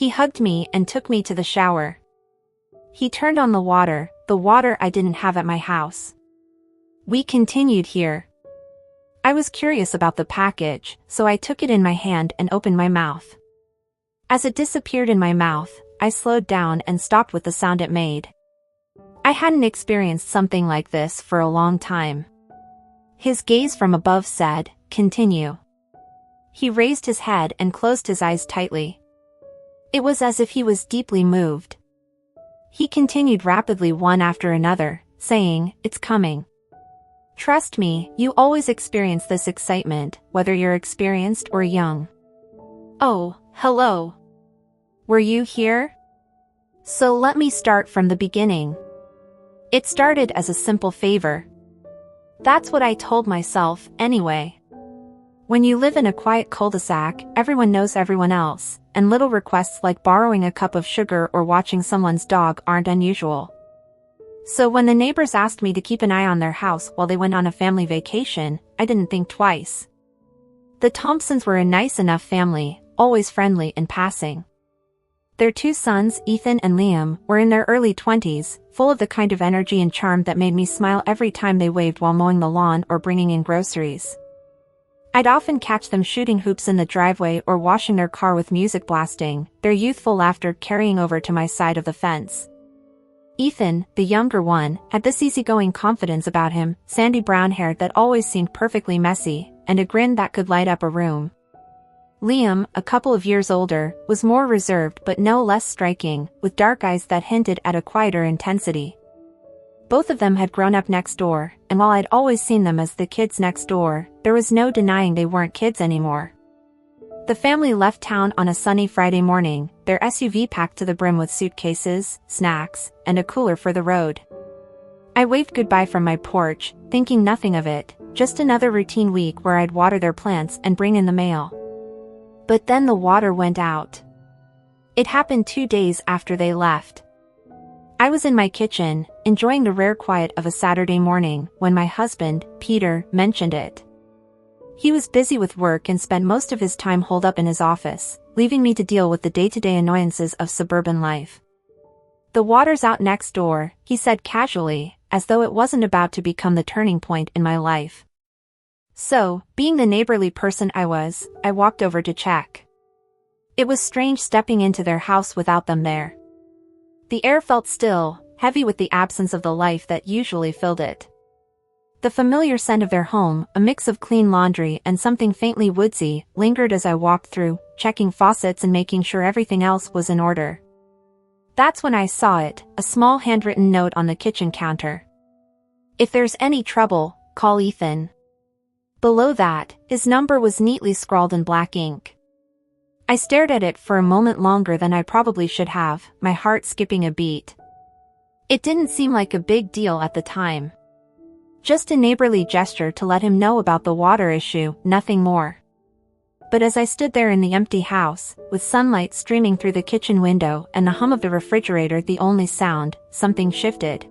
He hugged me and took me to the shower. He turned on the water I didn't have at my house. We continued here. I was curious about the package, so I took it in my hand and opened my mouth. As it disappeared in my mouth, I slowed down and stopped with the sound it made. I hadn't experienced something like this for a long time. His gaze from above said, "Continue." He raised his head and closed his eyes tightly. It was as if he was deeply moved. He continued rapidly one after another, saying, "It's coming. Trust me, you always experience this excitement, whether you're experienced or young." Oh, hello. Were you here? So let me start from the beginning. It started as a simple favor. That's what I told myself, anyway. When you live in a quiet cul-de-sac, everyone knows everyone else, and little requests like borrowing a cup of sugar or watching someone's dog aren't unusual. So when the neighbors asked me to keep an eye on their house while they went on a family vacation, I didn't think twice. The Thompsons were a nice enough family, always friendly in passing. Their two sons, Ethan and Liam, were in their early 20s, full of the kind of energy and charm that made me smile every time they waved while mowing the lawn or bringing in groceries. I'd often catch them shooting hoops in the driveway or washing their car with music blasting, their youthful laughter carrying over to my side of the fence. Ethan, the younger one, had this easygoing confidence about him, sandy brown hair that always seemed perfectly messy, and a grin that could light up a room. Liam, a couple of years older, was more reserved but no less striking, with dark eyes that hinted at a quieter intensity. Both of them had grown up next door, and while I'd always seen them as the kids next door, there was no denying they weren't kids anymore. The family left town on a sunny Friday morning, their SUV packed to the brim with suitcases, snacks, and a cooler for the road. I waved goodbye from my porch, thinking nothing of it, just another routine week where I'd water their plants and bring in the mail. But then the water went out. It happened 2 days after they left. I was in my kitchen, enjoying the rare quiet of a Saturday morning, when my husband, Peter, mentioned it. He was busy with work and spent most of his time holed up in his office, leaving me to deal with the day-to-day annoyances of suburban life. "The water's out next door," he said casually, as though it wasn't about to become the turning point in my life. So, being the neighborly person I was, I walked over to check. It was strange stepping into their house without them there. The air felt still, heavy with the absence of the life that usually filled it. The familiar scent of their home, a mix of clean laundry and something faintly woodsy, lingered as I walked through, checking faucets and making sure everything else was in order. That's when I saw it, a small handwritten note on the kitchen counter. "If there's any trouble, call Ethan." Below that, his number was neatly scrawled in black ink. I stared at it for a moment longer than I probably should have, my heart skipping a beat. It didn't seem like a big deal at the time. Just a neighborly gesture to let him know about the water issue, nothing more. But as I stood there in the empty house, with sunlight streaming through the kitchen window and the hum of the refrigerator the only sound, something shifted.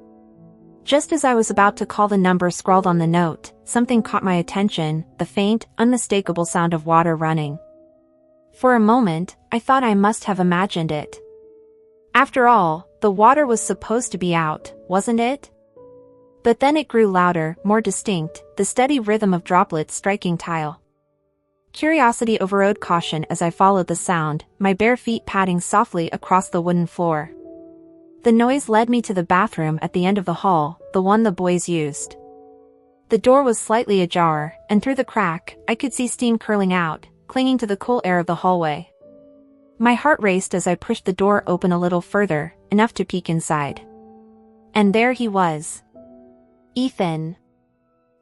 Just as I was about to call the number scrawled on the note, something caught my attention, the faint, unmistakable sound of water running. For a moment, I thought I must have imagined it. After all, the water was supposed to be out, wasn't it? But then it grew louder, more distinct, the steady rhythm of droplets striking tile. Curiosity overrode caution as I followed the sound, my bare feet padding softly across the wooden floor. The noise led me to the bathroom at the end of the hall, the one the boys used. The door was slightly ajar, and through the crack, I could see steam curling out, clinging to the cool air of the hallway. My heart raced as I pushed the door open a little further, enough to peek inside. And there he was. Ethan.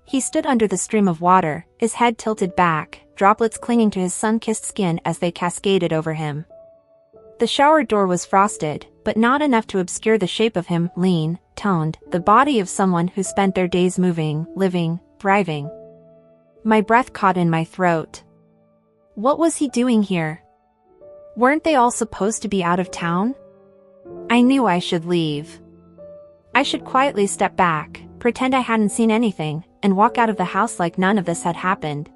He stood under the stream of water, his head tilted back, droplets clinging to his sun-kissed skin as they cascaded over him. The shower door was frosted, but not enough to obscure the shape of him, lean, toned, the body of someone who spent their days moving, living, thriving. My breath caught in my throat. What was he doing here? Weren't they all supposed to be out of town? I knew I should leave. I should quietly step back, pretend I hadn't seen anything, and walk out of the house like none of this had happened.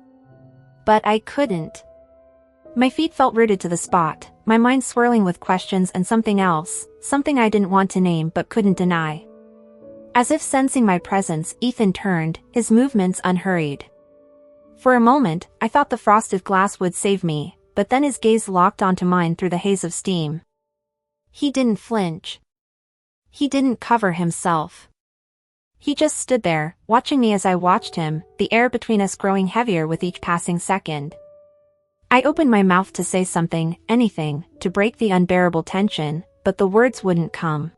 But I couldn't. My feet felt rooted to the spot, my mind swirling with questions and something else, something I didn't want to name but couldn't deny. As if sensing my presence, Ethan turned, his movements unhurried. For a moment, I thought the frosted glass would save me, but then his gaze locked onto mine through the haze of steam. He didn't flinch. He didn't cover himself. He just stood there, watching me as I watched him, the air between us growing heavier with each passing second. I opened my mouth to say something, anything, to break the unbearable tension, but the words wouldn't come.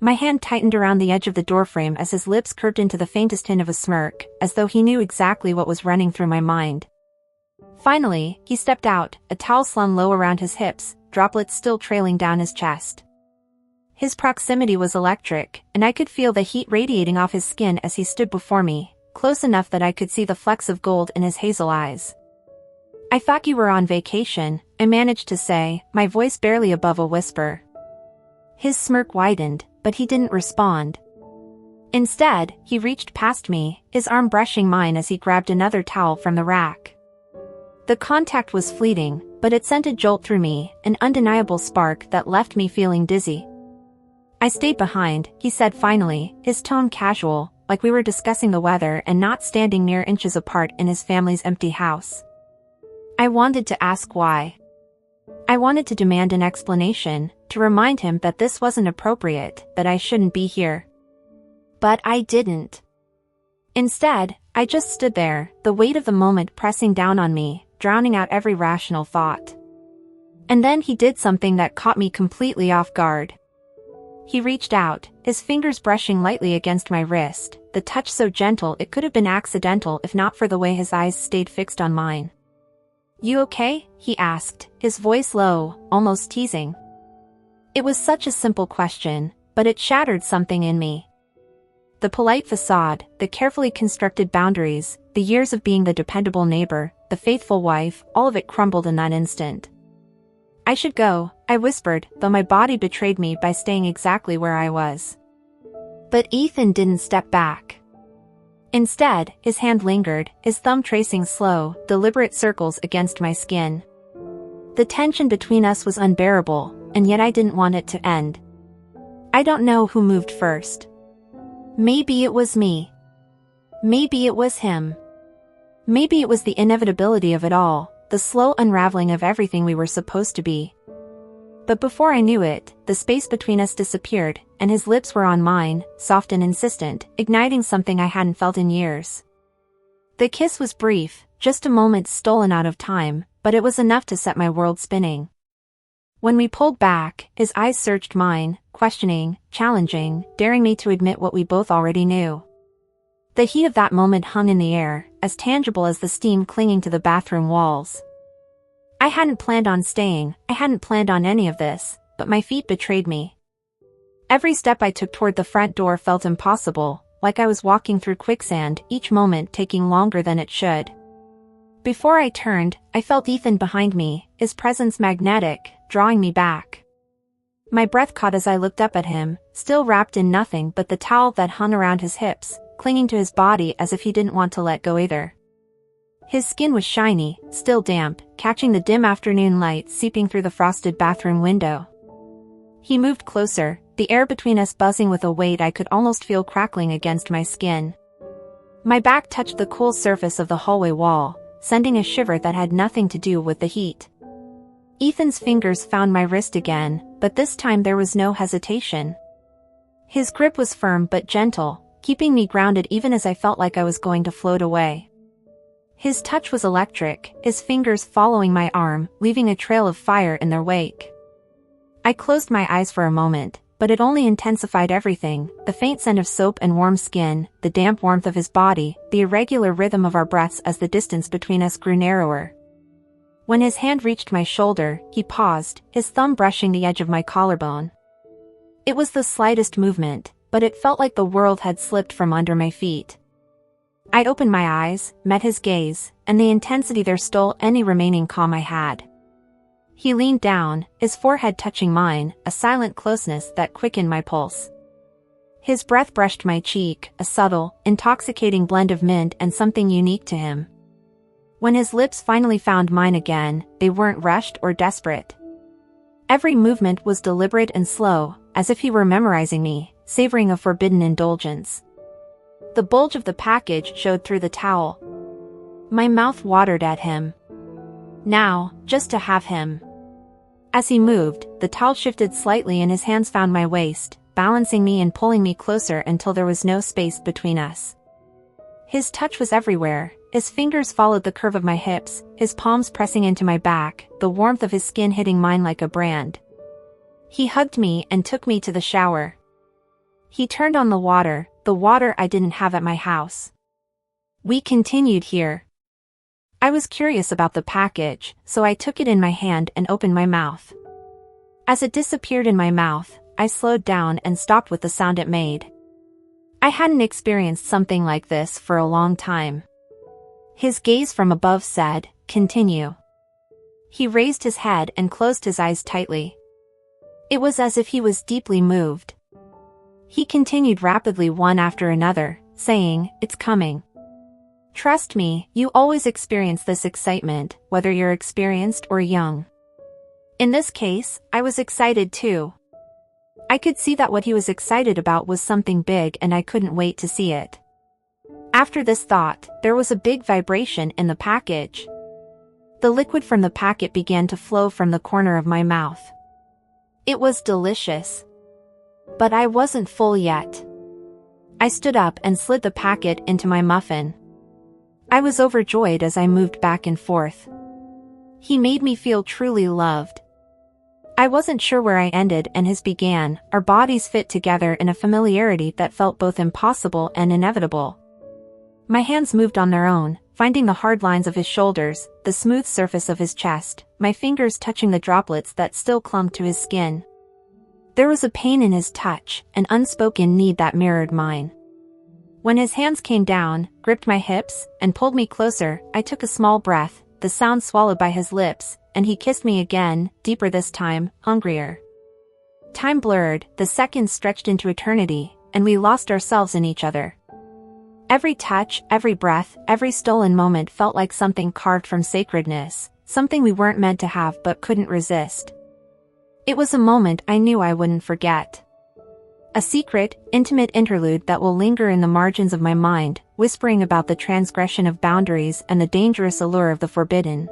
My hand tightened around the edge of the doorframe as his lips curved into the faintest hint of a smirk, as though he knew exactly what was running through my mind. Finally, he stepped out, a towel slung low around his hips, droplets still trailing down his chest. His proximity was electric, and I could feel the heat radiating off his skin as he stood before me, close enough that I could see the flecks of gold in his hazel eyes. "I thought you were on vacation," I managed to say, my voice barely above a whisper. His smirk widened, but he didn't respond. Instead, he reached past me, his arm brushing mine as he grabbed another towel from the rack. The contact was fleeting, but it sent a jolt through me, an undeniable spark that left me feeling dizzy. "I stayed behind," he said finally, his tone casual, like we were discussing the weather and not standing mere inches apart in his family's empty house. I wanted to ask why. I wanted to demand an explanation, to remind him that this wasn't appropriate, that I shouldn't be here. But I didn't. Instead, I just stood there, the weight of the moment pressing down on me, drowning out every rational thought. And then he did something that caught me completely off guard. He reached out, his fingers brushing lightly against my wrist, the touch so gentle it could have been accidental if not for the way his eyes stayed fixed on mine. "You okay?" he asked, his voice low, almost teasing. It was such a simple question, but it shattered something in me. The polite facade, the carefully constructed boundaries, the years of being the dependable neighbor, the faithful wife, all of it crumbled in that instant. "I should go," I whispered, though my body betrayed me by staying exactly where I was. But Ethan didn't step back. Instead, his hand lingered, his thumb tracing slow, deliberate circles against my skin. The tension between us was unbearable, and yet I didn't want it to end. I don't know who moved first. Maybe it was me. Maybe it was him. Maybe it was the inevitability of it all, the slow unraveling of everything we were supposed to be. But before I knew it, the space between us disappeared, and his lips were on mine, soft and insistent, igniting something I hadn't felt in years. The kiss was brief, just a moment stolen out of time, but it was enough to set my world spinning. When we pulled back, his eyes searched mine, questioning, challenging, daring me to admit what we both already knew. The heat of that moment hung in the air, as tangible as the steam clinging to the bathroom walls. I hadn't planned on staying, I hadn't planned on any of this, but my feet betrayed me. Every step I took toward the front door felt impossible, like I was walking through quicksand, each moment taking longer than it should. Before I turned, I felt Ethan behind me, his presence magnetic, drawing me back. My breath caught as I looked up at him, still wrapped in nothing but the towel that hung around his hips, clinging to his body as if he didn't want to let go either. His skin was shiny, still damp, catching the dim afternoon light seeping through the frosted bathroom window. He moved closer, the air between us buzzing with a weight I could almost feel crackling against my skin. My back touched the cool surface of the hallway wall, sending a shiver that had nothing to do with the heat. Ethan's fingers found my wrist again, but this time there was no hesitation. His grip was firm but gentle, keeping me grounded even as I felt like I was going to float away. His touch was electric, his fingers following my arm, leaving a trail of fire in their wake. I closed my eyes for a moment, but it only intensified everything, the faint scent of soap and warm skin, the damp warmth of his body, the irregular rhythm of our breaths as the distance between us grew narrower. When his hand reached my shoulder, he paused, his thumb brushing the edge of my collarbone. It was the slightest movement, but it felt like the world had slipped from under my feet. I opened my eyes, met his gaze, and the intensity there stole any remaining calm I had. He leaned down, his forehead touching mine, a silent closeness that quickened my pulse. His breath brushed my cheek, a subtle, intoxicating blend of mint and something unique to him. When his lips finally found mine again, they weren't rushed or desperate. Every movement was deliberate and slow, as if he were memorizing me, savoring a forbidden indulgence. The bulge of the package showed through the towel. My mouth watered at him. Now, just to have him. As he moved, the towel shifted slightly and his hands found my waist, balancing me and pulling me closer until there was no space between us. His touch was everywhere. His fingers followed the curve of my hips, his palms pressing into my back, the warmth of his skin hitting mine like a brand. He hugged me and took me to the shower. He turned on the water I didn't have at my house. We continued here. I was curious about the package, so I took it in my hand and opened my mouth. As it disappeared in my mouth, I slowed down and stopped with the sound it made. I hadn't experienced something like this for a long time. His gaze from above said, "Continue." He raised his head and closed his eyes tightly. It was as if he was deeply moved. He continued rapidly one after another, saying, "It's coming. Trust me, you always experience this excitement, whether you're experienced or young." In this case, I was excited too. I could see that what he was excited about was something big and I couldn't wait to see it. After this thought, there was a big vibration in the package. The liquid from the packet began to flow from the corner of my mouth. It was delicious. But I wasn't full yet. I stood up and slid the packet into my muffin. I was overjoyed as I moved back and forth. He made me feel truly loved. I wasn't sure where I ended and his began. Our bodies fit together in a familiarity that felt both impossible and inevitable. My hands moved on their own, finding the hard lines of his shoulders, the smooth surface of his chest, my fingers touching the droplets that still clung to his skin. There was a pain in his touch, an unspoken need that mirrored mine. When his hands came down, gripped my hips, and pulled me closer, I took a small breath, the sound swallowed by his lips, and he kissed me again, deeper this time, hungrier. Time blurred, the seconds stretched into eternity, and we lost ourselves in each other. Every touch, every breath, every stolen moment felt like something carved from sacredness, something we weren't meant to have but couldn't resist. It was a moment I knew I wouldn't forget. A secret, intimate interlude that will linger in the margins of my mind, whispering about the transgression of boundaries and the dangerous allure of the forbidden.